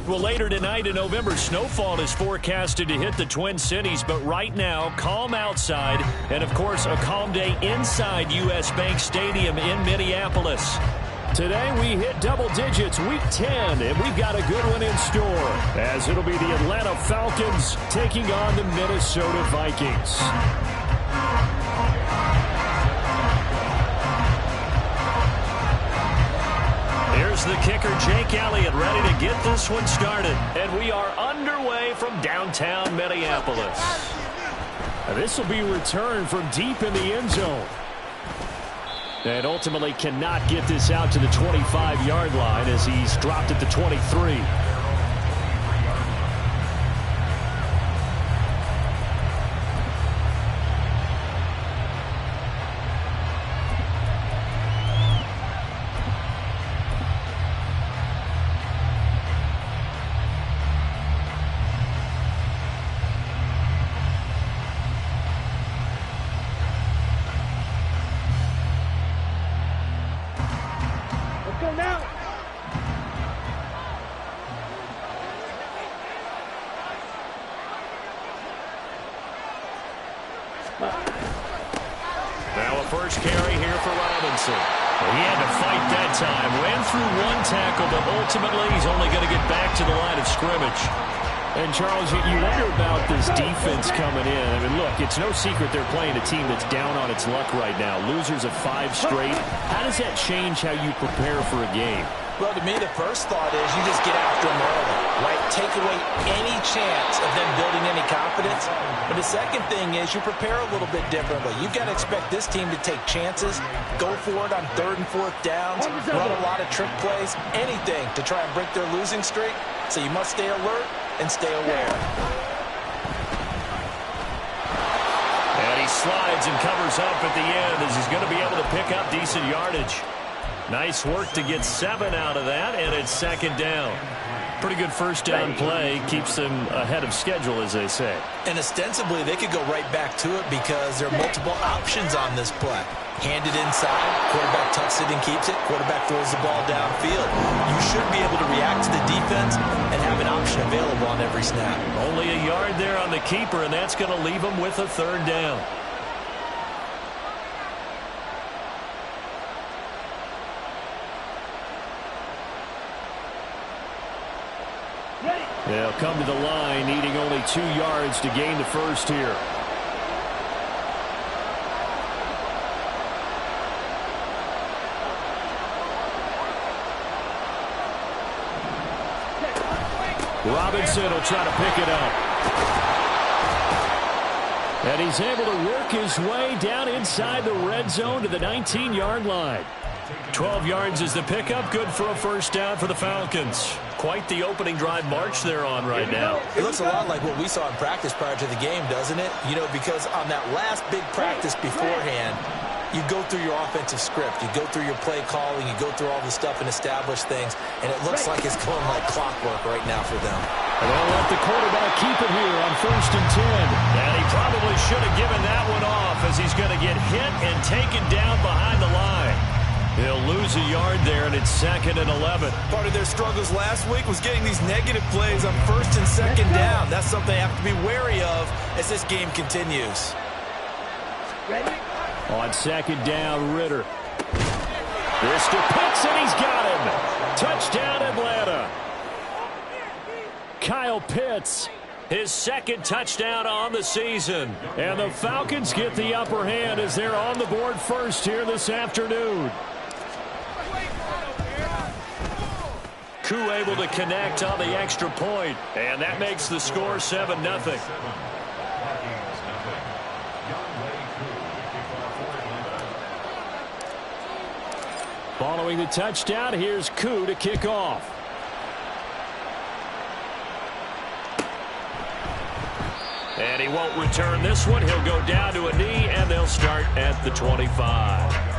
Well, later tonight in November, snowfall is forecasted to hit the Twin Cities, but right now, calm outside, and of course, a calm day inside U.S. Bank Stadium in Minneapolis. Today, we hit double digits, week 10, and we've got a good one in store, as it'll be the Atlanta Falcons taking on the Minnesota Vikings. Here's the kicker, Jake Elliott, ready to get this one started. And we are underway from downtown Minneapolis. This will be returned from deep in the end zone. And ultimately cannot get this out to the 25-yard line as he's dropped at the 23. Now a first carry here for Robinson. He had to fight that time. Ran through one tackle, but ultimately he's only going to get back to the line of scrimmage. And, Charles, you wonder about this defense coming in. I mean, look, it's no secret they're playing a team that's down on its luck right now. Losers of 5 straight. How does that change how you prepare for a game? Well, to me, the first thought is you just get after them early, right? Take away any chance of them building any confidence. But the second thing is you prepare a little bit differently. You've got to expect this team to take chances, go for it on 3rd and 4th downs, run a lot of trick plays, anything to try and break their losing streak. So you must stay alert and stay aware. And he slides and covers up at the end as he's going to be able to pick up decent yardage. Nice work to get 7 out of that, and it's 2nd down. Pretty good first down play. Keeps them ahead of schedule, as they say. And ostensibly, they could go right back to it because there are multiple options on this play. Hand it inside, quarterback tucks it and keeps it, quarterback throws the ball downfield. You should be able to react to the defense and have an option available on every snap. Only a yard there on the keeper, and that's going to leave them with a 3rd down. They'll come to the line, needing only 2 yards to gain the first here. Robinson will try to pick it up. And he's able to work his way down inside the red zone to the 19-yard line. 12 yards is the pickup. Good for a first down for the Falcons. Quite the opening drive march they're on right now. It looks a lot like what we saw in practice prior to the game, doesn't it? You know, because on that last big practice beforehand, you go through your offensive script. You go through your play calling. You go through all the stuff and establish things. And it looks like it's going like clockwork right now for them. And they'll let the quarterback keep it here on 1st and 10. And he probably should have given that one off as he's going to get hit and taken down behind the line. He'll lose a yard there, and it's 2nd and 11. Part of their struggles last week was getting these negative plays on 1st and 2nd down. That's something they have to be wary of as this game continues. Ready? On 2nd down, Ritter. This to Pitts, and he's got him. Touchdown, Atlanta. Kyle Pitts, his 2nd touchdown on the season. And the Falcons get the upper hand as they're on the board first here this afternoon. Koo able to connect on the extra point, and that makes the score 7-0. Following the touchdown, here's Koo to kick off. And he won't return this one. He'll go down to a knee, and they'll start at the 25.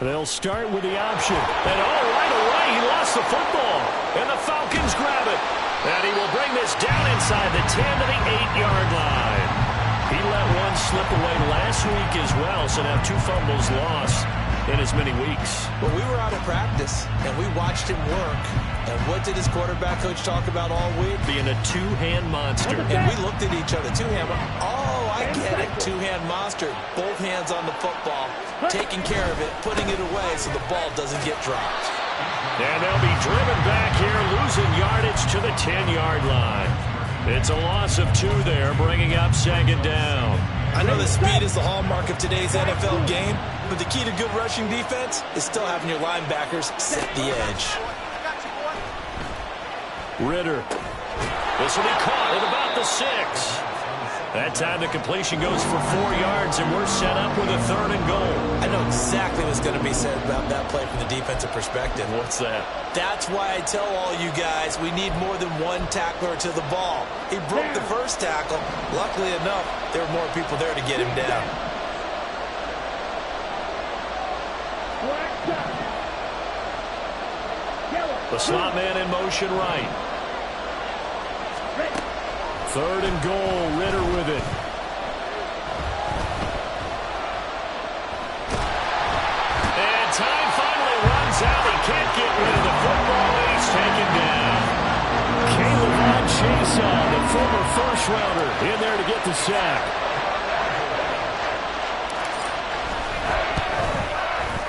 They'll start with the option. And right away, he lost the football. And the Falcons grab it. And he will bring this down inside the 10 to the 8-yard line. He let one slip away last week as well, so now 2 fumbles lost in as many weeks. Well, we were out of practice, and we watched him work. And what did his quarterback coach talk about all week? Being a two-hand monster. And we looked at each other. Two-hand. Oh, I get it. Two-hand monster. Both hands on the football, taking care of it, putting it away so the ball doesn't get dropped. And they'll be driven back here, losing yardage to the 10-yard line. It's a loss of 2 there, bringing up 2nd down. I know that speed is the hallmark of today's NFL game, but the key to good rushing defense is still having your linebackers set the edge. Ritter. This will be caught at about the 6. That time the completion goes for 4 yards, and we're set up with a 3rd and goal. I know exactly what's going to be said about that play from the defensive perspective. What's that? That's why I tell all you guys we need more than one tackler to the ball. He broke the first tackle. Luckily enough, there were more people there to get him down. The slot man in motion right. 3rd and goal, Ritter with it. And time finally runs out. He can't get rid of the football, and he's taken down. Caleb Chason, the former first-rounder, in there to get the sack.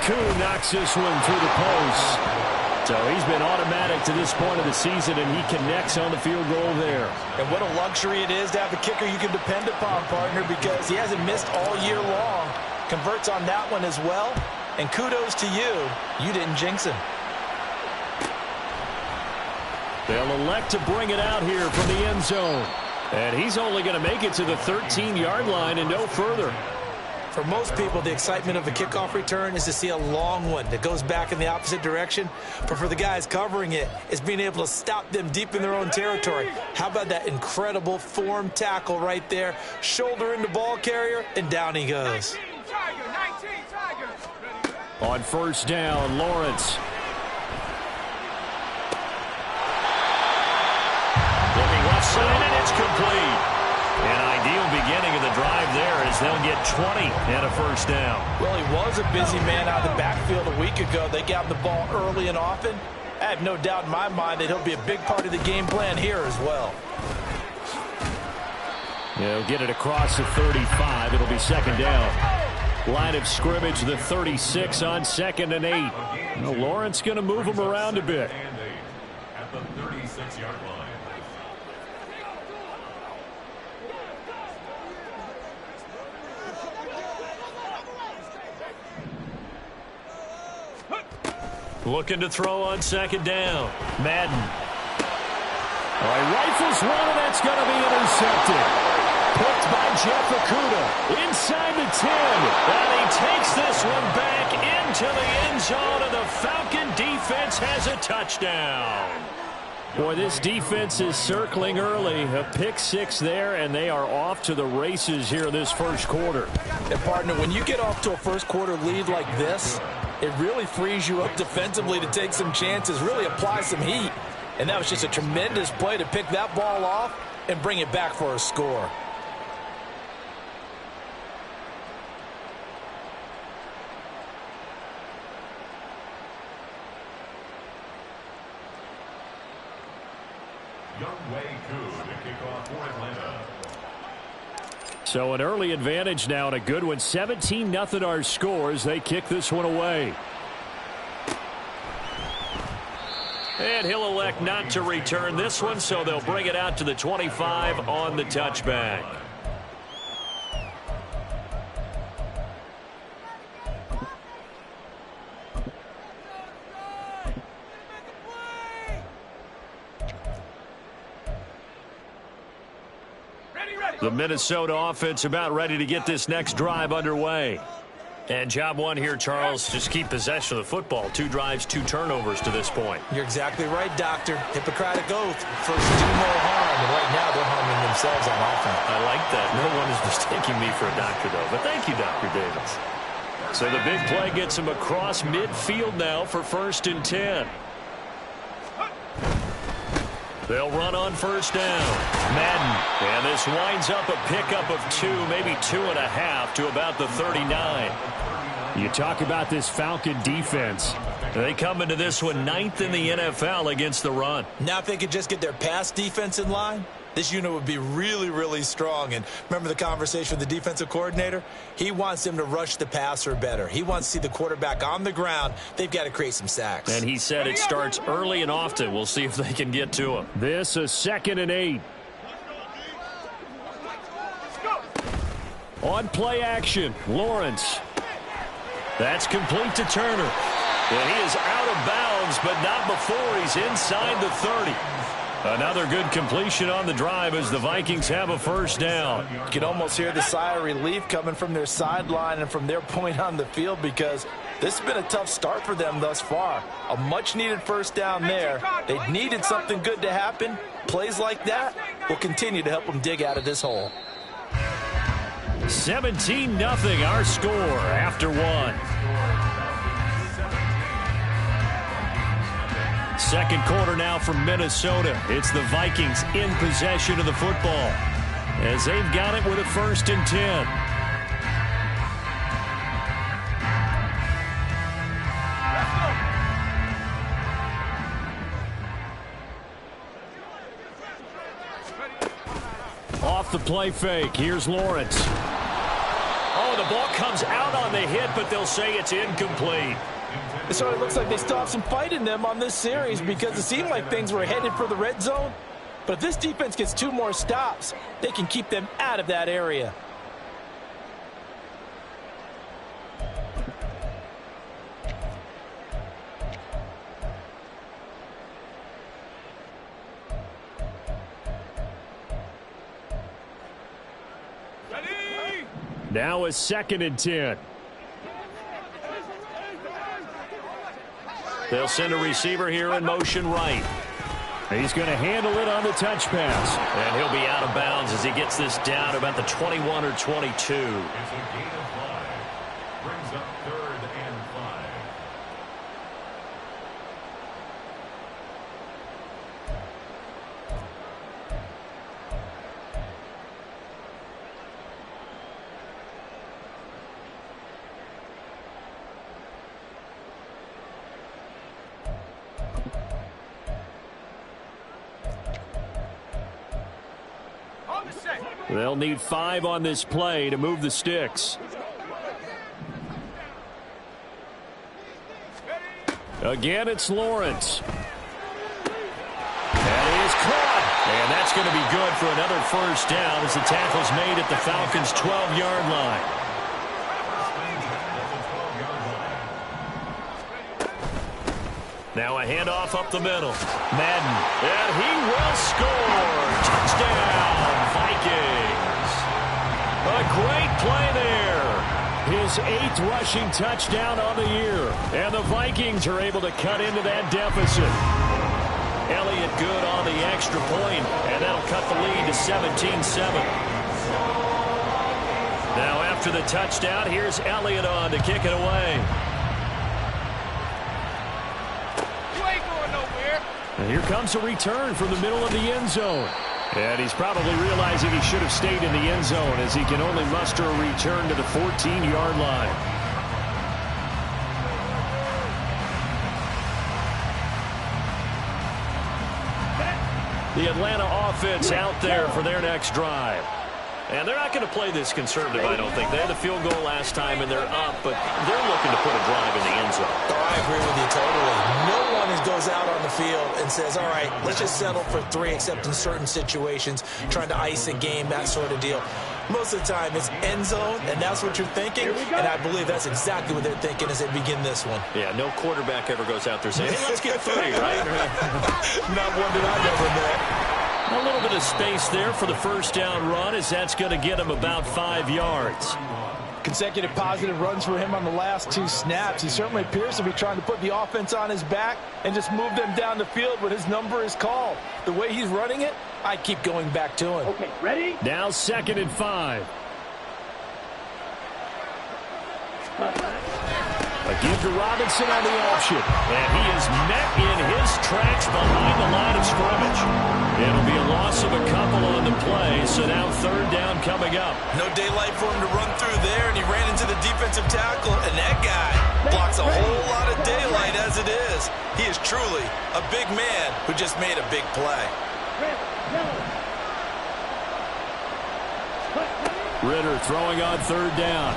Koo knocks this one through the post. So he's been automatic to this point of the season, and he connects on the field goal there. And what a luxury it is to have a kicker you can depend upon, partner, because he hasn't missed all year long. Converts on that one as well. And kudos to you. You didn't jinx him. They'll elect to bring it out here from the end zone. And he's only going to make it to the 13-yard line and no further. For most people, the excitement of a kickoff return is to see a long one that goes back in the opposite direction. But for the guys covering it, it's being able to stop them deep in their own territory. How about that incredible form tackle right there? Shoulder into ball carrier, and down he goes. 19 Tigers. On 1st down, Lawrence. Looking left side, and it's complete. An ideal beginning of the drive there as they'll get 20 and a 1st down. Well, he was a busy man out of the backfield a week ago. They got the ball early and often. I have no doubt in my mind that he'll be a big part of the game plan here as well. They'll get it across the 35. It'll be 2nd down. Line of scrimmage, the 36 on 2nd and 8. Well, Lawrence going to move him around a bit. At the 36-yard line. Looking to throw on 2nd down. Madden. All right, rifles one, and that's going to be intercepted. Picked by Jeff Okudah inside the 10. And he takes this one back into the end zone, and the Falcon defense has a touchdown. Boy, this defense is circling early. A pick 6 there, and they are off to the races here this 1st quarter. And, partner, when you get off to a 1st quarter lead like this, it really frees you up defensively to take some chances, really apply some heat. And that was just a tremendous play to pick that ball off and bring it back for a score. So an early advantage now and a good one. 17-0 our scores. They kick this one away. And he'll elect not to return this one, so they'll bring it out to the 25 on the touchback. The Minnesota offense about ready to get this next drive underway. And job one here, Charles, just keep possession of the football. 2 drives, 2 turnovers to this point. You're exactly right, Doctor. Hippocratic oath. First, do no harm. And right now, they're harming themselves on offense. I like that. No one is mistaking me for a doctor, though. But thank you, Dr. Davis. So the big play gets him across midfield now for 1st and 10. They'll run on 1st down. Madden. And this winds up a pickup of 2, maybe 2.5 to about the 39. You talk about this Falcon defense. They come into this one 9th in the NFL against the run. Now if they could just get their pass defense in line, this unit would be really, really strong. And remember the conversation with the defensive coordinator? He wants them to rush the passer better. He wants to see the quarterback on the ground. They've got to create some sacks. And he said it starts early and often. We'll see if they can get to him. This is 2nd and 8. On play action, Lawrence. That's complete to Turner. And he is out of bounds, but not before he's inside the 30. Another good completion on the drive as the Vikings have a 1st down. You can almost hear the sigh of relief coming from their sideline and from their point on the field because this has been a tough start for them thus far. A much-needed 1st down there. They needed something good to happen. Plays like that will continue to help them dig out of this hole. 17-0 our score after 1. Second quarter now from Minnesota. It's the Vikings in possession of the football as they've got it with a 1st and 10. Off the play fake. Here's Lawrence. Oh, the ball comes out on the hit, but they'll say it's incomplete. It sort of looks like they still have some fight in them on this series because it seemed like things were headed for the red zone. But if this defense gets 2 more stops, they can keep them out of that area. Now is 2nd and 10. They'll send a receiver here in motion right. He's going to handle it on the touch pass. And he'll be out of bounds as he gets this down about the 21 or 22. It's a gain of 5. Brings up 3rd and 5. They'll need 5 on this play to move the sticks. Again, it's Lawrence. That is caught. And that's going to be good for another 1st down as the tackle's made at the Falcons' 12-yard line. Now a handoff up the middle. Madden. And he will score. Touchdown, Vikings. A great play there. His 8th rushing touchdown on the year. And the Vikings are able to cut into that deficit. Elliott good on the extra point, and that'll cut the lead to 17-7. Now after the touchdown, here's Elliott on to kick it away. And here comes a return from the middle of the end zone. And he's probably realizing he should have stayed in the end zone as he can only muster a return to the 14-yard line. The Atlanta offense out there for their next drive. And they're not going to play this conservative, I don't think. They had the field goal last time, and they're up, but they're looking to put a drive in the end zone. Oh, I agree with you totally. No one goes out on the field and says, all right, let's just settle for 3, except in certain situations, trying to ice a game, that sort of deal. Most of the time, it's end zone, and that's what you're thinking, and I believe that's exactly what they're thinking as they begin this one. Yeah, no quarterback ever goes out there saying, hey, let's get 3, right? Not one that I've ever met. A little bit of space there for the 1st down run as that's going to get him about 5 yards. Consecutive positive runs for him on the last 2 snaps. He certainly appears to be trying to put the offense on his back and just move them down the field when his number is called. The way he's running it, I keep going back to him. Okay, ready? Now 2nd and 5. A give to Robinson on the option. And he is met in his tracks behind the line of scrimmage. It'll be a loss of a couple on the play, so now third down coming up. No daylight for him to run through there, and he ran into the defensive tackle, and that guy blocks a whole lot of daylight as it is. He is truly a big man who just made a big play. Ritter throwing on third down.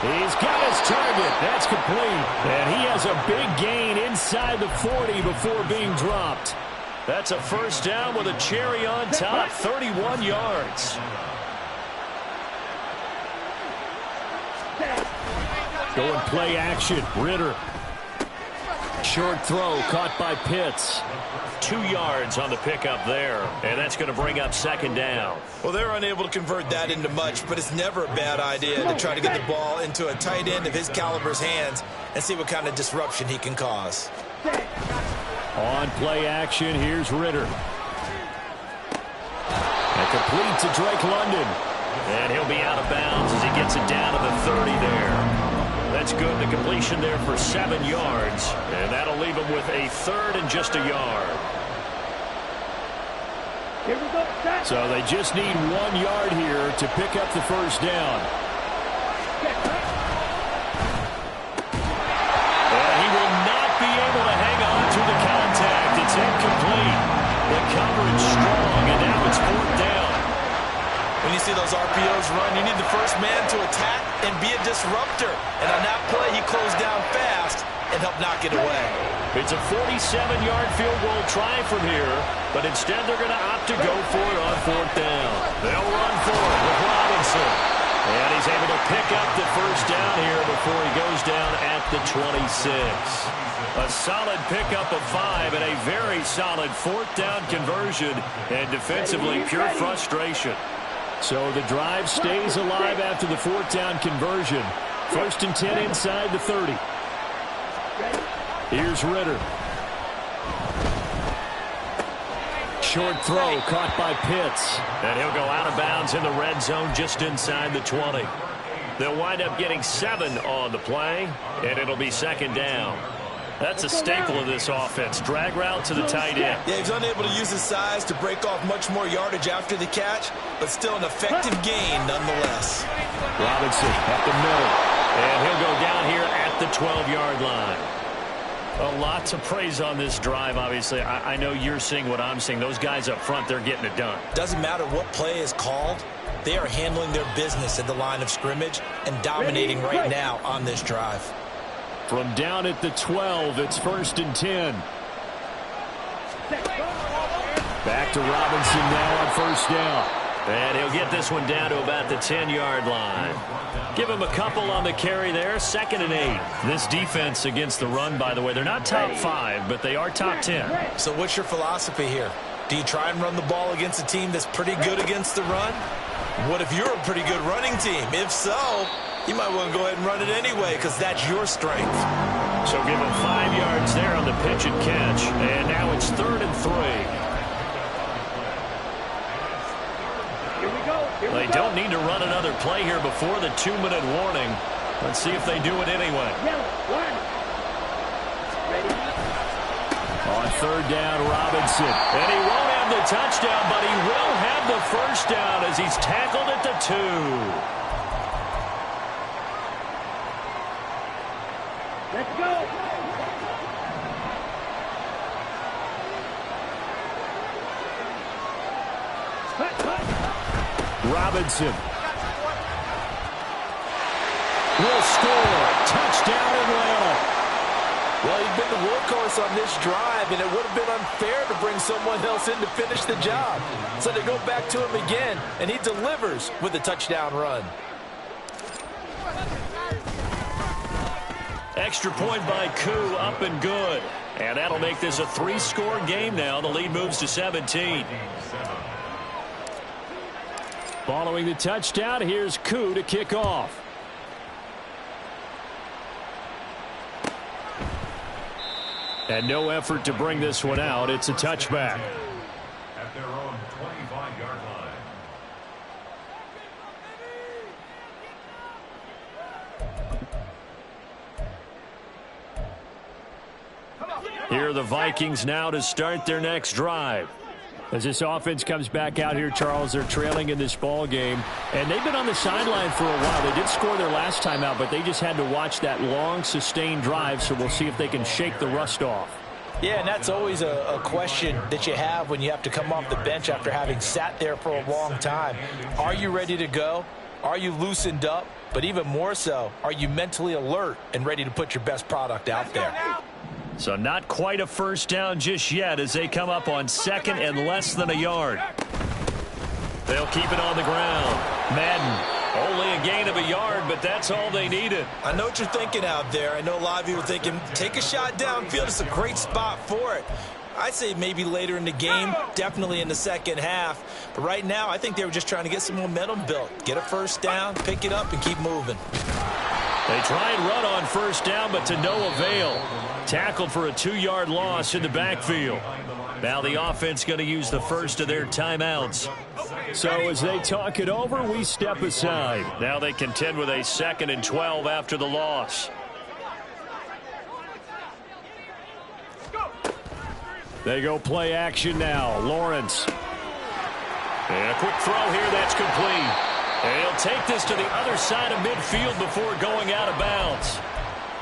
He's got his target. That's complete. And he has a big gain inside the 40 before being dropped. That's a first down with a cherry on top, 31 yards. Going play action. Ritter. Short throw caught by Pitts. 2 yards on the pickup there, and that's going to bring up second down. Well, they're unable to convert that into much, but it's never a bad idea to try to get the ball into a tight end of his caliber's hands and see what kind of disruption he can cause. On play action, here's Ritter. And complete to Drake London. And he'll be out of bounds as he gets it down to the 30 there. That's good. The completion there for 7 yards. And that'll leave him with a third and just a yard. So they just need 1 yard here to pick up the first down. And he will not be able to hang on to the contact. It's incomplete. The coverage strong, and now it's fourth down. When you see those RPOs run, you need the first man to attack and be a disruptor. And on that play, he closed down fast and helped knock it away. It's a 47-yard field goal try from here, but instead they're going to opt to go for it on fourth down. They'll run for it with Robinson. And he's able to pick up the first down here before he goes down at the 26. A solid pickup of 5 and a very solid fourth down conversion. And defensively, pure frustration. So the drive stays alive after the fourth down conversion. First and 10 inside the 30. Here's Ritter. Short throw caught by Pitts. And he'll go out of bounds in the red zone just inside the 20. They'll wind up getting 7 on the play, and it'll be second down. That's a staple of this offense. Drag route to the tight end. Yeah, he's unable to use his size to break off much more yardage after the catch, but still an effective gain nonetheless. Robinson at the middle. And he'll go down here at the 12-yard line. A lot to praise on this drive, obviously. I know you're seeing what I'm seeing. Those guys up front, they're getting it done. Doesn't matter what play is called. They are handling their business at the line of scrimmage and dominating right now on this drive. From down at the 12, it's first and 10. Back to Robinson now on first down. And he'll get this one down to about the 10-yard line. Give him a couple on the carry there, second and 8. This defense against the run, by the way, they're not top 5, but they are top 10. So what's your philosophy here? Do you try and run the ball against a team that's pretty good against the run? What if you're a pretty good running team? If so, you might want to go ahead and run it anyway because that's your strength. So give him 5 yards there on the pitch and catch. And now it's third and 3. They don't need to run another play here before the 2-minute warning. Let's see if they do it anyway. On third down, Robinson. And he won't have the touchdown, but he will have the first down as he's tackled at the 2. Let's go. Robinson will score. Touchdown, Atlanta. Well, he's been the workhorse on this drive, and it would have been unfair to bring someone else in to finish the job. So they go back to him again, and he delivers with a touchdown run. Extra point by Koo, up and good. And that'll make this a 3-score game now. The lead moves to 17. Following the touchdown, here's Koo to kick off. And no effort to bring this one out. It's a touchback. At their own 25-yard line. the Vikings now to start their next drive. As this offense comes back out here, Charles, they're trailing in this ball game, and they've been on the sideline for a while. They did score their last time out, but they just had to watch that long, sustained drive, so we'll see if they can shake the rust off. Yeah, and that's always a question that you have when you have to come off the bench after having sat there for a long time. Are you ready to go? Are you loosened up? But even more so, are you mentally alert and ready to put your best product out there? So not quite a first down just yet as they come up on second and less than a yard. They'll keep it on the ground. Madden, only a gain of a yard, but that's all they needed. I know what you're thinking out there. I know a lot of you are thinking, take a shot downfield. It's a great spot for it. I'd say maybe later in the game, definitely in the second half. But right now, I think they were just trying to get some momentum built. Get a first down, pick it up, and keep moving. They try and run on first down, but to no avail. Tackled for a 2-yard loss in the backfield. Now the offense going to use the first of their timeouts. So as they talk it over, we step aside. Now they contend with a 2nd and 12 after the loss. They go play action now. Lawrence. And a quick throw here, that's complete. And he'll take this to the other side of midfield before going out of bounds.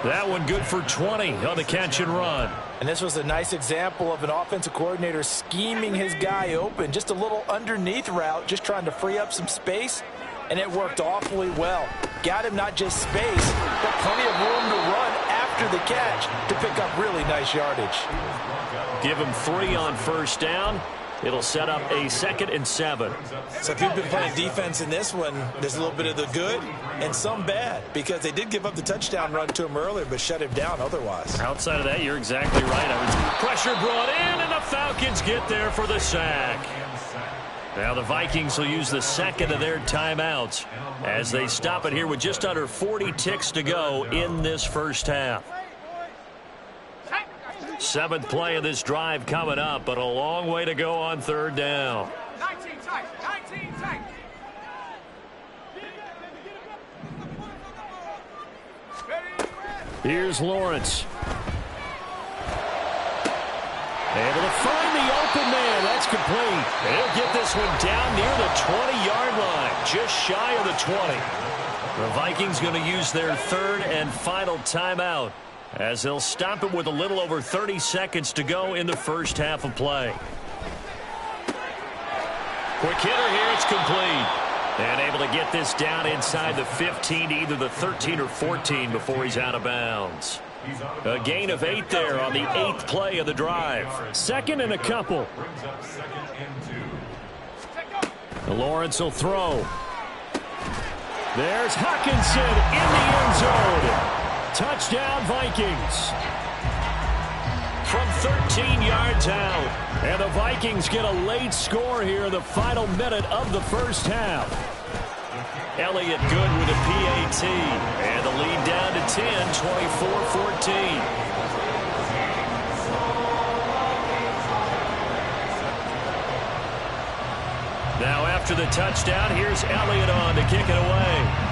That one good for 20 on the catch and run. And this was a nice example of an offensive coordinator scheming his guy open. Just a little underneath route, just trying to free up some space. And it worked awfully well. Got him not just space, but plenty of room to run after the catch to pick up really nice yardage. Give him 3 on first down. It'll set up a 2nd and 7. So if you've been playing defense in this one, there's a little bit of the good and some bad, because they did give up the touchdown run to him earlier, but shut him down otherwise. Outside of that, you're exactly right. Pressure brought in, and the Falcons get there for the sack. Now the Vikings will use the 2nd of their timeouts as they stop it here with just under 40 ticks to go in this first half. 7th play of this drive coming up, but a long way to go on 3rd down. 19 tight. Here's Lawrence. Able to find the open man. That's complete. And he'll get this one down near the 20-yard line, just shy of the 20. The Vikings going to use their 3rd and final timeout, as they'll stop it with a little over 30 seconds to go in the first half of play. Quick hitter here, it's complete. And able to get this down inside the 15 to either the 13 or 14 before he's out of bounds. A gain of 8 there on the 8th play of the drive. 2nd and a couple. Lawrence will throw. There's Hawkinson in the end zone. Touchdown, Vikings. From 13 yards out. And the Vikings get a late score here in the final minute of the first half. Elliott good with a PAT. And the lead down to 10, 24-14. Now after the touchdown, here's Elliott on to kick it away.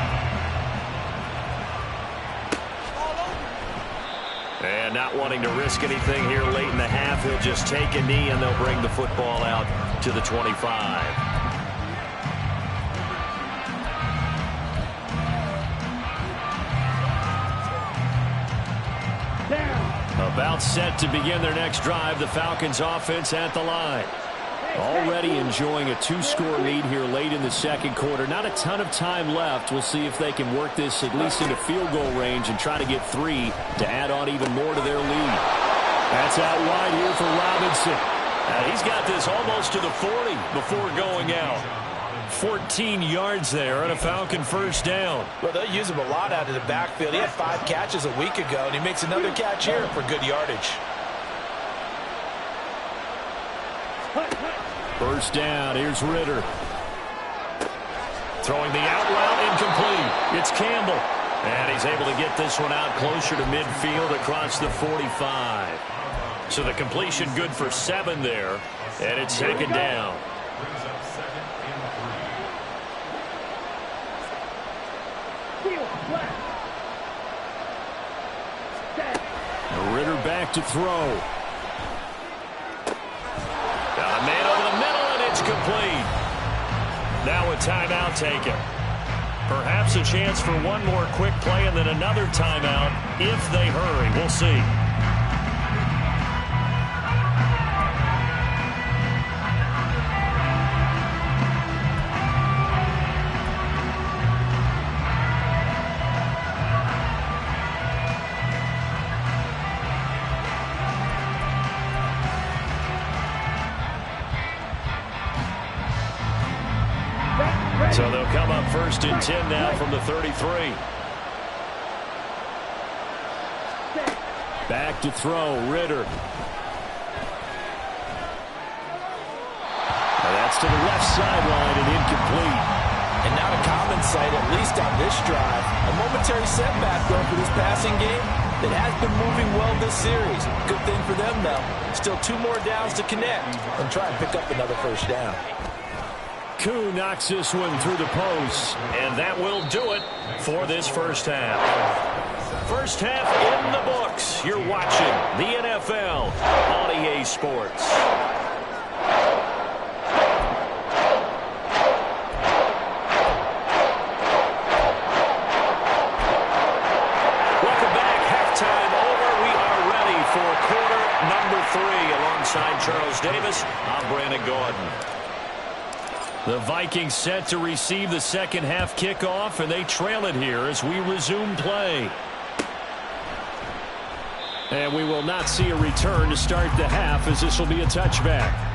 And not wanting to risk anything here late in the half, he'll just take a knee and they'll bring the football out to the 25. About set to begin their next drive, the Falcons offense at the line. Already enjoying a 2-score lead here late in the second quarter. Not a ton of time left. We'll see if they can work this at least into field goal range and try to get 3 to add on even more to their lead. That's out wide here for Robinson. He's got this almost to the 40 before going out. 14 yards there on a Falcon first down. Well, they'll use him a lot out of the backfield. He had 5 catches a week ago, and he makes another catch here for good yardage. First down, here's Ritter. Throwing the out route, incomplete. It's Campbell. And he's able to get this one out closer to midfield across the 45. So the completion good for 7 there. And it's 2nd down. Ritter back to throw. is complete. Now a timeout taken. Perhaps a chance for one more quick play and then another timeout if they hurry. We'll see. So they'll come up 1st and 10 now from the 33. Back to throw, Ritter. And that's to the left sideline and incomplete. And not a common sight, at least on this drive. A momentary setback, though, for this passing game that has been moving well this series. Good thing for them, though. Still 2 more downs to connect and try and pick up another first down. Koo knocks this one through the post, and that will do it for this first half. First half in the books. You're watching the NFL on EA Sports. Welcome back. Halftime over. We are ready for quarter number 3. Alongside Charles Davis, I'm Brandon Gordon. The Vikings set to receive the second half kickoff, and they trail it here as we resume play. And we will not see a return to start the half, as this will be a touchback.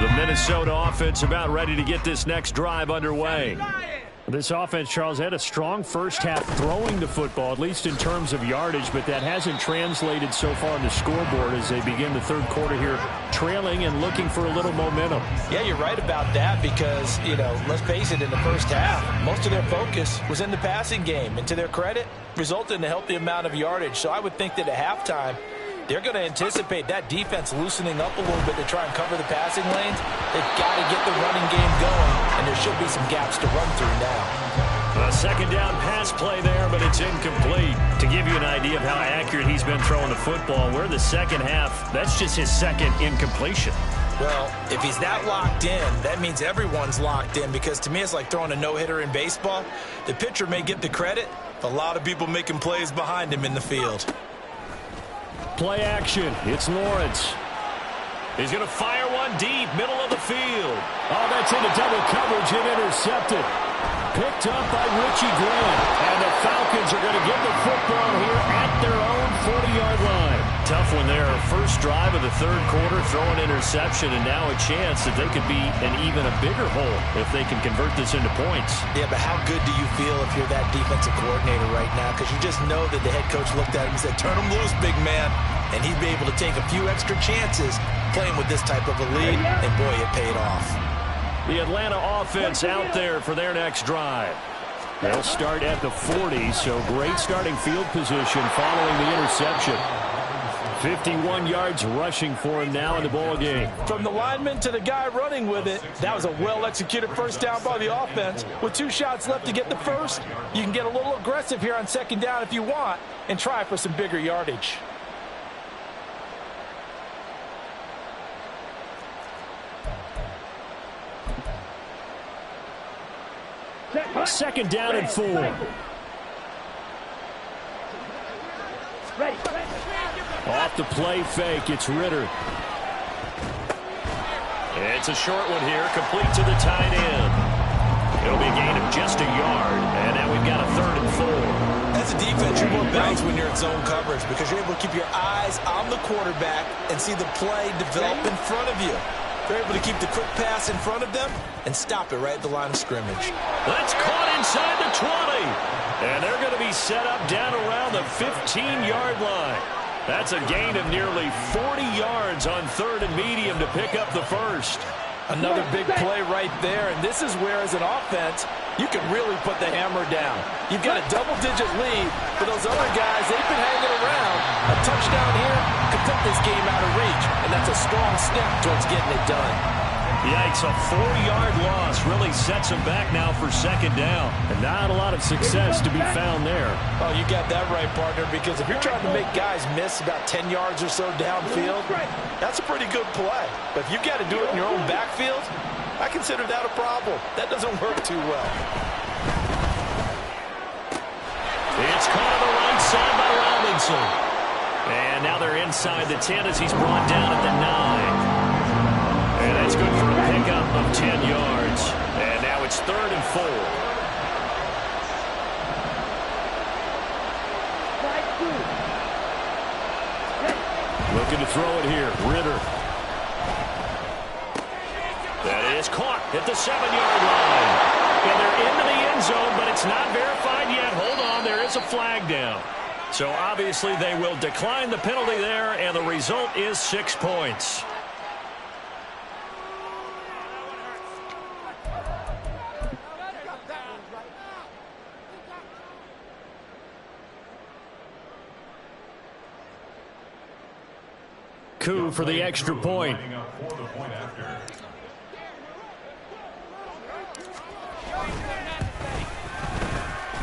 The Minnesota offense about ready to get this next drive underway. This offense, Charles, had a strong first half throwing the football, at least in terms of yardage, but that hasn't translated so far on the scoreboard as they begin the third quarter here, trailing and looking for a little momentum. Yeah, you're right about that because, let's face it, in the first half, most of their focus was in the passing game. And to their credit, resulted in a healthy amount of yardage. So I would think that at halftime, they're going to anticipate that defense loosening up a little bit to try and cover the passing lanes. They've got to get the running game going, and there should be some gaps to run through now. A second down pass play there, but it's incomplete. To give you an idea of how accurate he's been throwing the football, we're in the second half. That's just his second incompletion. Well, if he's that locked in, that means everyone's locked in because to me it's like throwing a no-hitter in baseball. The pitcher may get the credit, but a lot of people making plays behind him in the field. Play action. It's Lawrence. He's going to fire one deep, middle of the field. Oh, that's into double coverage and intercepted. Picked up by Richie Grant. And the Falcons are going to get the football here at their own 40-yard line. Tough one there. First drive of the third quarter, throw an interception, and now a chance that they could be an even a bigger hole if they can convert this into points. Yeah, but how good do you feel if you're that defensive coordinator right now? Because you just know that the head coach looked at him and said, turn him loose, big man. And he'd be able to take a few extra chances playing with this type of a lead, and boy, it paid off. The Atlanta offense out there for their next drive. They'll start at the 40, so great starting field position following the interception. 51 yards rushing for him now in the ball game. From the lineman to the guy running with it, that was a well-executed first down by the offense. With 2 shots left to get the first, you can get a little aggressive here on second down if you want and try for some bigger yardage. Second down and 4. Off the play fake, it's Ritter. It's a short one here, complete to the tight end. It'll be a gain of just a yard, and now we've got a 3rd and 4. As a defense, you're more balanced when you're in zone coverage because you're able to keep your eyes on the quarterback and see the play develop in front of you. You're able to keep the quick pass in front of them and stop it right at the line of scrimmage. That's caught inside the 20. And they're going to be set up down around the 15-yard line. That's a gain of nearly 40 yards on 3rd and medium to pick up the first. Another big play right there, and this is where, as an offense, you can really put the hammer down. You've got a double-digit lead, but those other guys, they've been hanging around. A touchdown here could put this game out of reach, and that's a strong step towards getting it done. Yikes, a 4-yard loss really sets them back now for 2nd down. And not a lot of success to be found there. Oh, you got that right, partner, because if you're trying to make guys miss about 10 yards or so downfield, that's a pretty good play. But if you've got to do it in your own backfield, I consider that a problem. That doesn't work too well. It's caught on the right side by Robinson. And now they're inside the 10 as he's brought down at the 9. And that's good for a pickup of 10 yards. And now it's 3rd and 4. Looking to throw it here. Ritter. That is caught at the 7-yard line. And they're into the end zone, but it's not verified yet. Hold on, there is a flag down. So obviously they will decline the penalty there, and the result is 6 points. Coup for the extra point.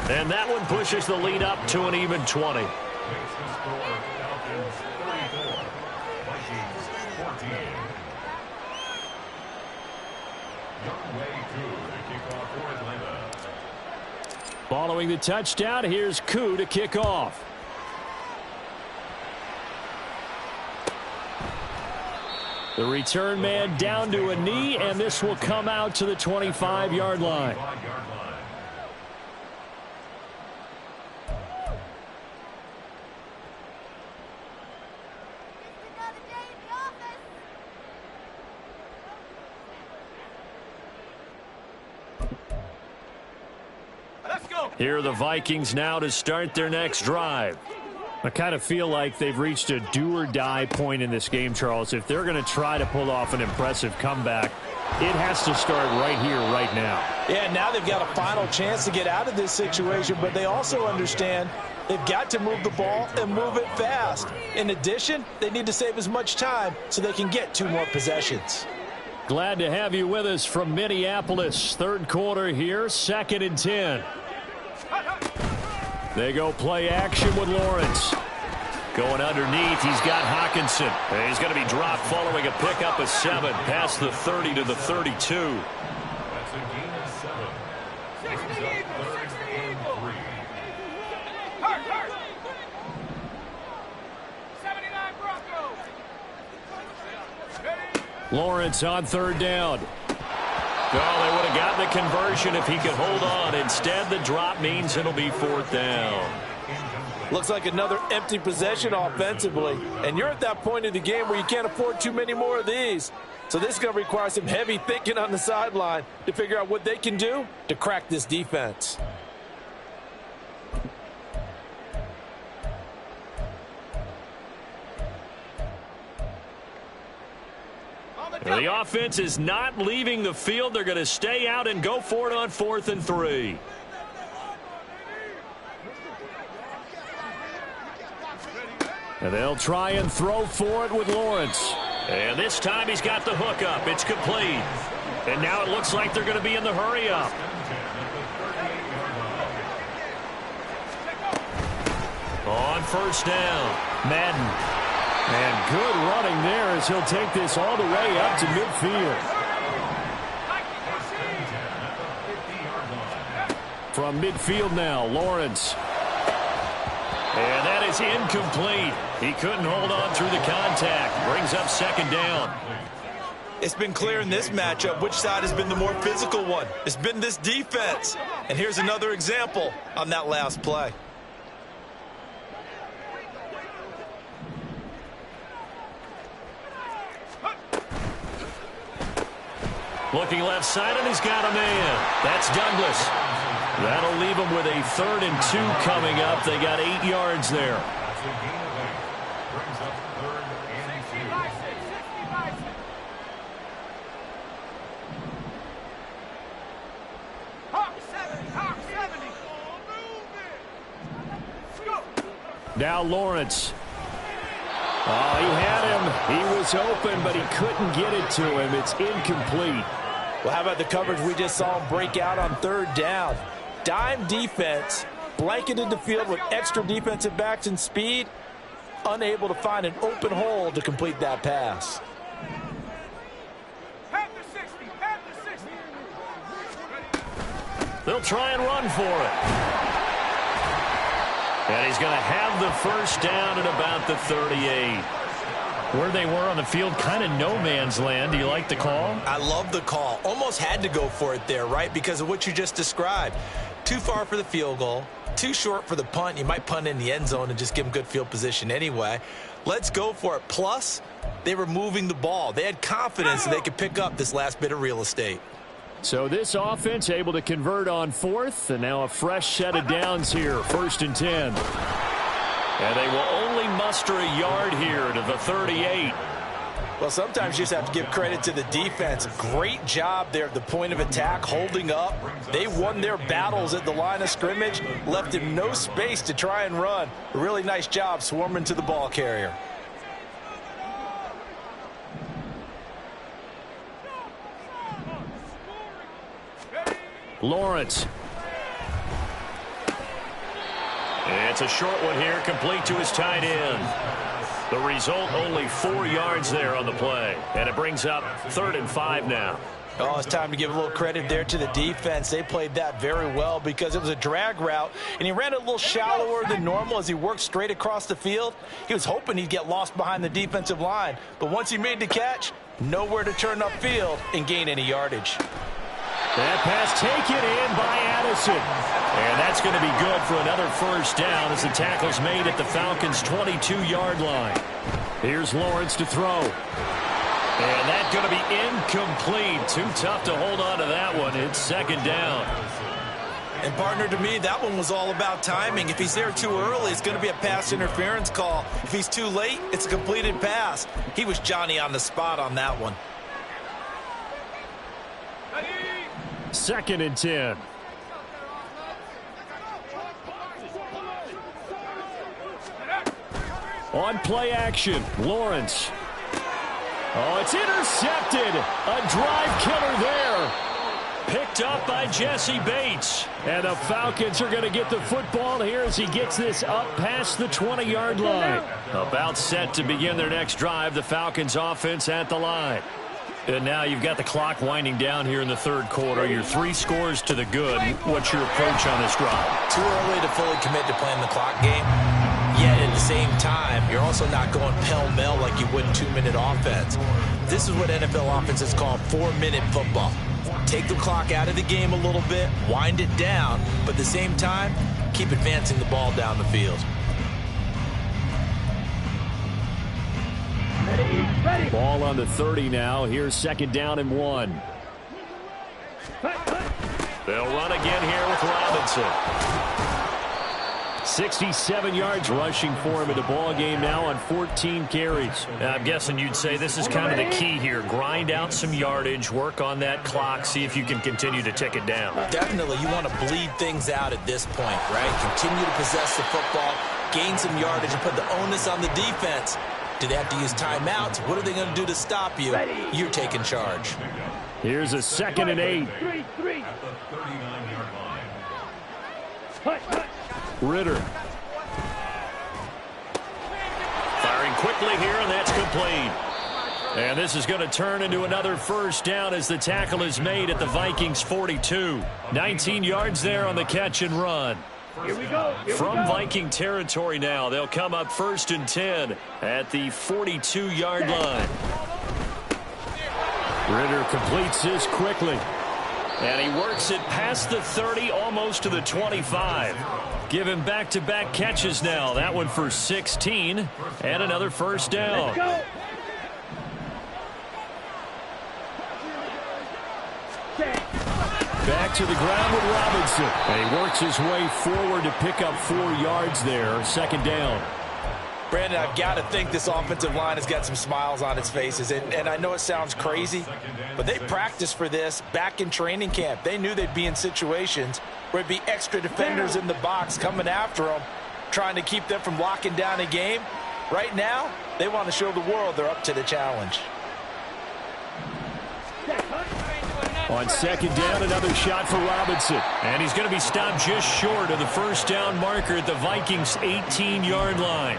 And that one pushes the lead up to an even 20. Makes the score Falcons 34, Vikings 14. Young Way Coup to kick off for Atlanta. Following the touchdown, here's Coup to kick off. The return man down to a knee, and this will come out to the 25-yard line. Here are the Vikings now to start their next drive. I kind of feel like they've reached a do-or-die point in this game, Charles. If they're going to try to pull off an impressive comeback, it has to start right here, right now. Yeah, now they've got a final chance to get out of this situation, but they also understand they've got to move the ball and move it fast. In addition, they need to save as much time so they can get 2 more possessions. Glad to have you with us from Minneapolis. 3rd quarter here, 2nd and 10. They go play action with Lawrence. Going underneath, he's got Hockenson. And he's going to be dropped following a pickup of 7 past the 30 to the 32. That's a gain of 7. Brings up 3rd and 3. 79 Broncos. Lawrence on 3rd down. Oh, they would have gotten the conversion if he could hold on. Instead, the drop means it'll be 4th down. Looks like another empty possession offensively. And you're at that point in the game where you can't afford too many more of these. So this is going to require some heavy thinking on the sideline to figure out what they can do to crack this defense. The offense is not leaving the field. They're going to stay out and go for it on 4th and 3. And they'll try and throw for it with Lawrence. And this time he's got the hook up. It's complete. And now it looks like they're going to be in the hurry up. On 1st down, Madden. And good running there as he'll take this all the way up to midfield. From midfield now, Lawrence. And that is incomplete. He couldn't hold on through the contact. Brings up second down. It's been clear in this matchup which side has been the more physical one. It's been this defense. And here's another example on that last play. Looking left side, and he's got a man. That's Douglas. That'll leave him with a 3rd and 2 coming up. They got 8 yards there. Brings up 3rd and 2. Now Lawrence. Oh, he had him. He was open, but he couldn't get it to him. It's incomplete. Well, how about the coverage we just saw him break out on 3rd down? Dime defense, blanketed the field with extra defensive backs and speed, unable to find an open hole to complete that pass. They'll try and run for it. And he's going to have the first down at about the 38. Where they were on the field, kind of no man's land. Do you like the call? I love the call. Almost had to go for it there, right? Because of what you just described. Too far for the field goal. Too short for the punt. You might punt in the end zone and just give them good field position anyway. Let's go for it. Plus, they were moving the ball. They had confidence that they could pick up this last bit of real estate. So this offense able to convert on 4th, and now a fresh set of downs here, 1st and 10. And they will only muster a yard here to the 38. Well, sometimes you just have to give credit to the defense. Great job there at the point of attack, holding up. They won their battles at the line of scrimmage, left him no space to try and run. A really nice job swarming to the ball carrier. Lawrence. It's a short one here, complete to his tight end. The result, only 4 yards there on the play. And it brings up 3rd and 5 now. Oh, it's time to give a little credit there to the defense. They played that very well because it was a drag route, and he ran a little shallower than normal as he worked straight across the field. He was hoping he'd get lost behind the defensive line, but once he made the catch, nowhere to turn upfield and gain any yardage. That pass taken in by Addison. And that's going to be good for another first down as the tackle's made at the Falcons' 22-yard line. Here's Lawrence to throw. And that's going to be incomplete. Too tough to hold on to that one. It's 2nd down. And, partner, to me, that one was all about timing. If he's there too early, it's going to be a pass interference call. If he's too late, it's a completed pass. He was Johnny on the spot on that one. 2nd and 10. On play action, Lawrence. Oh, it's intercepted. A drive killer there. Picked up by Jesse Bates. And the Falcons are going to get the football here as he gets this up past the 20-yard line. About set to begin their next drive, the Falcons offense at the line. And now you've got the clock winding down here in the 3rd quarter. You're 3 scores to the good. What's your approach on this drive? Too early to fully commit to playing the clock game. Yet at the same time, you're also not going pell-mell like you would in 2-minute offense. This is what NFL offenses call 4-minute football. Take the clock out of the game a little bit, wind it down, but at the same time, keep advancing the ball down the field. Ball on the 30 now. Here's 2nd down and 1. They'll run again here with Robinson. 67 yards rushing for him in the ball game now on 14 carries. I'm guessing you'd say this is kind of the key here. Grind out some yardage, work on that clock, see if you can continue to tick it down. Definitely, you want to bleed things out at this point, right? Continue to possess the football, gain some yardage, and put the onus on the defense. Do they have to use timeouts? What are they going to do to stop you? You're taking charge. Here's a 2nd and 8. Ritter. Firing quickly here, and that's complete. And this is going to turn into another first down as the tackle is made at the Vikings' 42. 19 yards there on the catch and run. Here we go. From Viking territory now, they'll come up 1st and 10 at the 42-yard line. Ritter completes this quickly. And he works it past the 30, almost to the 25. Give him back-to-back catches now. That one for 16 and another first down. Back to the ground with Robinson. And he works his way forward to pick up 4 yards there. 2nd down. Brandon, I've got to think this offensive line has got some smiles on its faces. And I know it sounds crazy, but they practiced for this back in training camp. They knew they'd be in situations where it'd be extra defenders in the box coming after them, trying to keep them from locking down a game. Right now, they want to show the world they're up to the challenge. On 2nd down, another shot for Robinson. And he's going to be stopped just short of the first down marker at the Vikings' 18-yard line.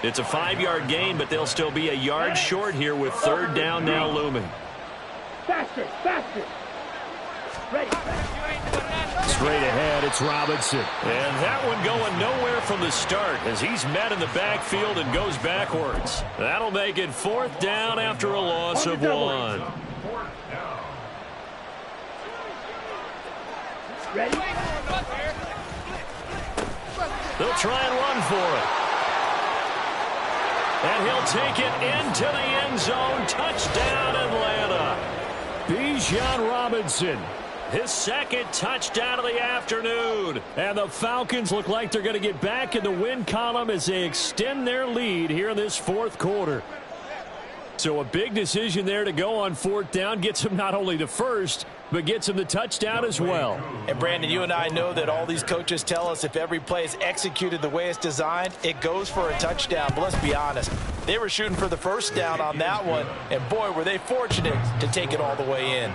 It's a 5-yard gain, but they'll still be a yard short here with 3rd down now looming. Faster. Ready. Straight ahead, it's Robinson. And that one going nowhere from the start as he's met in the backfield and goes backwards. That'll make it 4th down after a loss of 1. Ready. They'll try and run for it. And he'll take it into the end zone. Touchdown, Atlanta. Bijan Robinson. His 2nd touchdown of the afternoon. And the Falcons look like they're going to get back in the win column as they extend their lead here in this 4th quarter. So a big decision there to go on 4th down. Gets them not only the first, but gets him the touchdown as well. And Brandon, you and I know that all these coaches tell us if every play is executed the way it's designed, it goes for a touchdown. But let's be honest, they were shooting for the first down on that one, and boy, were they fortunate to take it all the way in.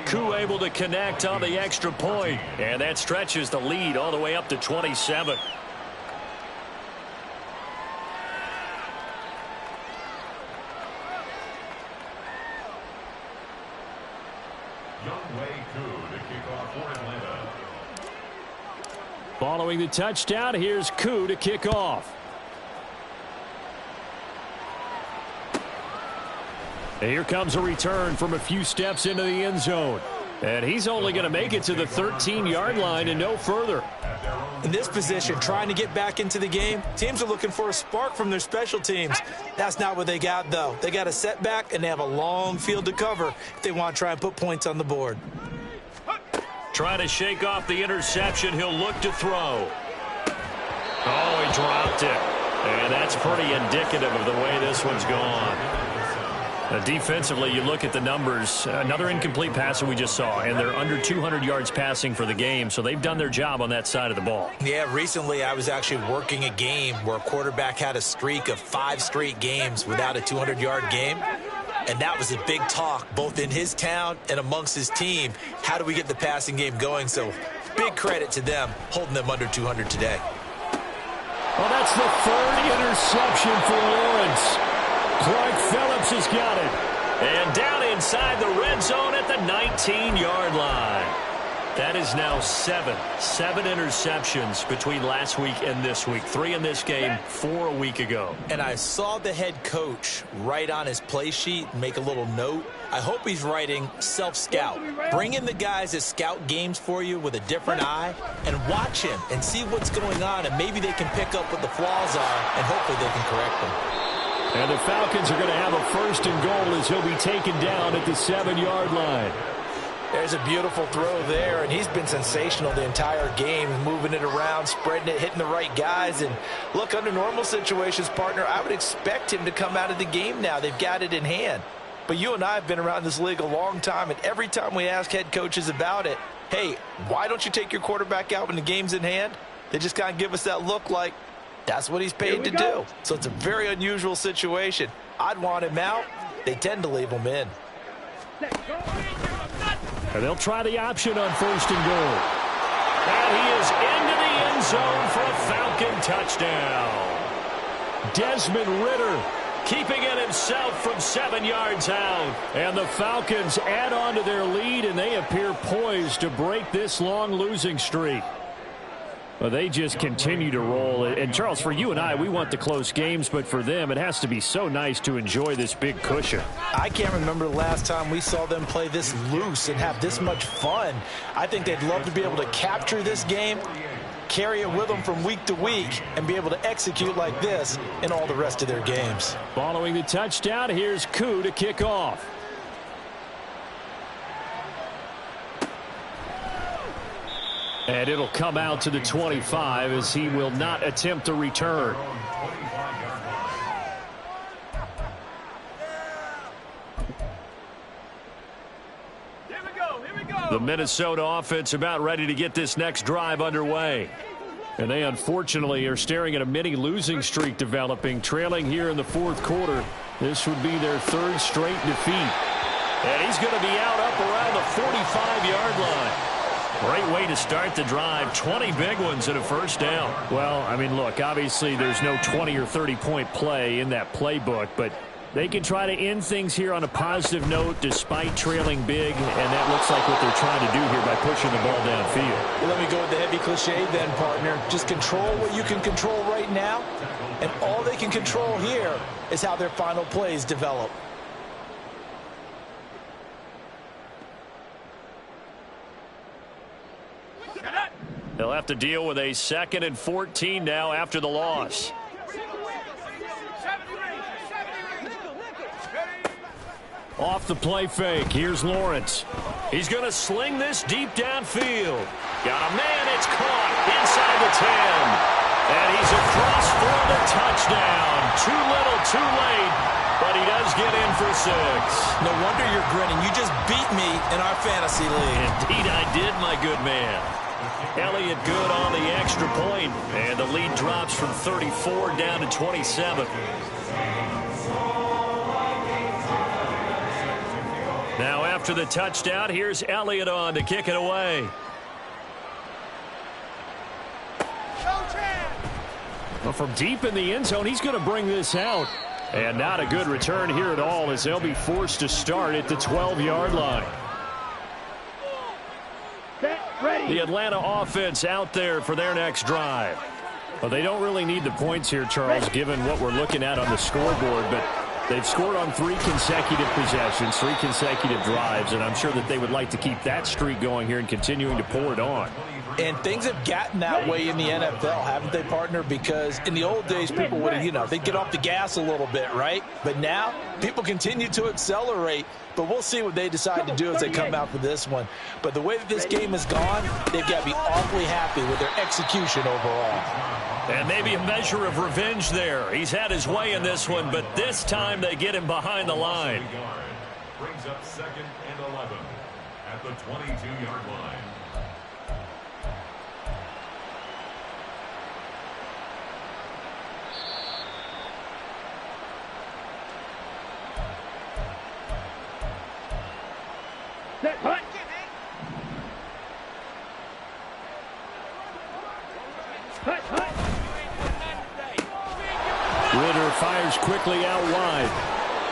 Koo able to connect on the extra point, and that stretches the lead all the way up to 27. Following the touchdown, here's Koo to kick off. And here comes a return from a few steps into the end zone. And he's only going to make it to the 13-yard line and no further. In this position, trying to get back into the game, teams are looking for a spark from their special teams. That's not what they got, though. They got a setback, and they have a long field to cover if they want to try and put points on the board. Trying to shake off the interception. He'll look to throw. Oh, he dropped it. And that's pretty indicative of the way this one's gone. Defensively, you look at the numbers. Another incomplete pass that we just saw, and they're under 200 yards passing for the game, so they've done their job on that side of the ball. Yeah, recently I was actually working a game where a quarterback had a streak of 5 straight games without a 200-yard game. And that was a big talk, both in his town and amongst his team. How do we get the passing game going? So big credit to them, holding them under 200 today. Well, that's the 3rd interception for Lawrence. Clark Phillips has got it. And down inside the red zone at the 19-yard line. That is now 7 interceptions between last week and this week. 3 in this game, 4 a week ago. And I saw the head coach write on his play sheet, make a little note. I hope he's writing self-scout. Bring in the guys that scout games for you with a different eye and watch him and see what's going on, and maybe they can pick up what the flaws are, and hopefully they can correct them. And the Falcons are going to have a 1st and goal as he'll be taken down at the 7-yard line. There's a beautiful throw there, and he's been sensational the entire game, moving it around, spreading it, hitting the right guys. And look, under normal situations, partner, I would expect him to come out of the game now. They've got it in hand. But you and I have been around this league a long time, and every time we ask head coaches about it, hey, why don't you take your quarterback out when the game's in hand? They just kind of give us that look like that's what he's paid to do. So it's a very unusual situation. I'd want him out. They tend to leave him in. And they'll try the option on 1st and goal. And he is into the end zone for a Falcon touchdown. Desmond Ritter keeping it himself from 7 yards out. And the Falcons add on to their lead, and they appear poised to break this long losing streak. Well, they just continue to roll. And, Charles, for you and I, we want the close games, but for them, it has to be so nice to enjoy this big cushion. I can't remember the last time we saw them play this loose and have this much fun. I think they'd love to be able to capture this game, carry it with them from week to week, and be able to execute like this in all the rest of their games. Following the touchdown, here's Koo to kick off. And it'll come out to the 25 as he will not attempt to return. Here we go. The Minnesota offense about ready to get this next drive underway. And they unfortunately are staring at a mini losing streak developing, trailing here in the fourth quarter. This would be their third straight defeat. And he's going to be out up around the 45-yard line. Great way to start the drive. 20 big ones and a first down. Well, I mean, look, obviously there's no 20 or 30-point play in that playbook, but they can try to end things here on a positive note despite trailing big, and that looks like what they're trying to do here by pushing the ball downfield. Well, let me go with the heavy cliche then, partner. Just control what you can control right now, and all they can control here is how their final plays develop. They'll have to deal with a 2nd and 14 now after the loss. Off the play fake, here's Lawrence. He's going to sling this deep downfield. Got a man, it's caught inside the 10. And he's across for the touchdown. Too little, too late, but he does get in for 6. No wonder you're grinning. You just beat me in our fantasy league. Indeed I did, my good man. Elliott good on the extra point, and the lead drops from 34 down to 27. Now after the touchdown, here's Elliott on to kick it away. Well, from deep in the end zone, he's going to bring this out. And not a good return here at all as they'll be forced to start at the 12-yard line. The Atlanta offense out there for their next drive. Well, they don't really need the points here, Charles, given what we're looking at on the scoreboard, but they've scored on 3 consecutive possessions, 3 consecutive drives, and I'm sure that they would like to keep that streak going here and continuing to pour it on. And things have gotten that way in the NFL, haven't they, partner? Because in the old days, people would have, they'd get off the gas a little bit, right? But now, people continue to accelerate, but we'll see what they decide to do as they come out for this one. But the way that this game has gone, they've got to be awfully happy with their execution overall. And maybe a measure of revenge there. He's had his way in this one, but this time they get him behind the line. Brings up 2nd and 11 at the 22-yard line. Ritter fires quickly out wide.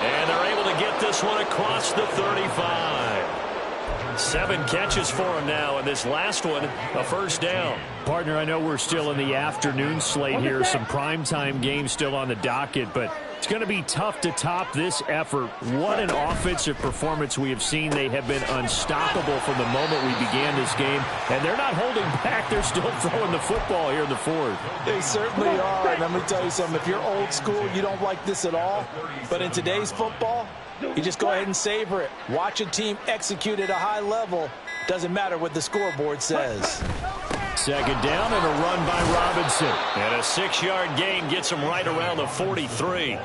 And they're able to get this one across the 35. 7 catches for him now, and this last one, a first down. Partner, I know we're still in the afternoon slate here. Some primetime games still on the docket, but it's going to be tough to top this effort. What an offensive performance we have seen. They have been unstoppable from the moment we began this game, and they're not holding back. They're still throwing the football here in the fourth. They certainly are, and let me tell you something. If you're old school, you don't like this at all. But in today's football, you just go ahead and savor it. Watch a team execute at a high level. Doesn't matter what the scoreboard says. 2nd down and a run by Robinson. And a 6-yard gain gets him right around the 43.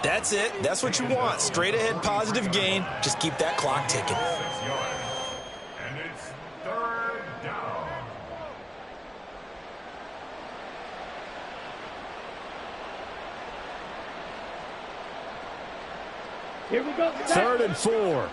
That's it. That's what you want. Straight ahead positive gain. Just keep that clock ticking. 6 yards. And it's 3rd down. Here we go. 3rd and 4.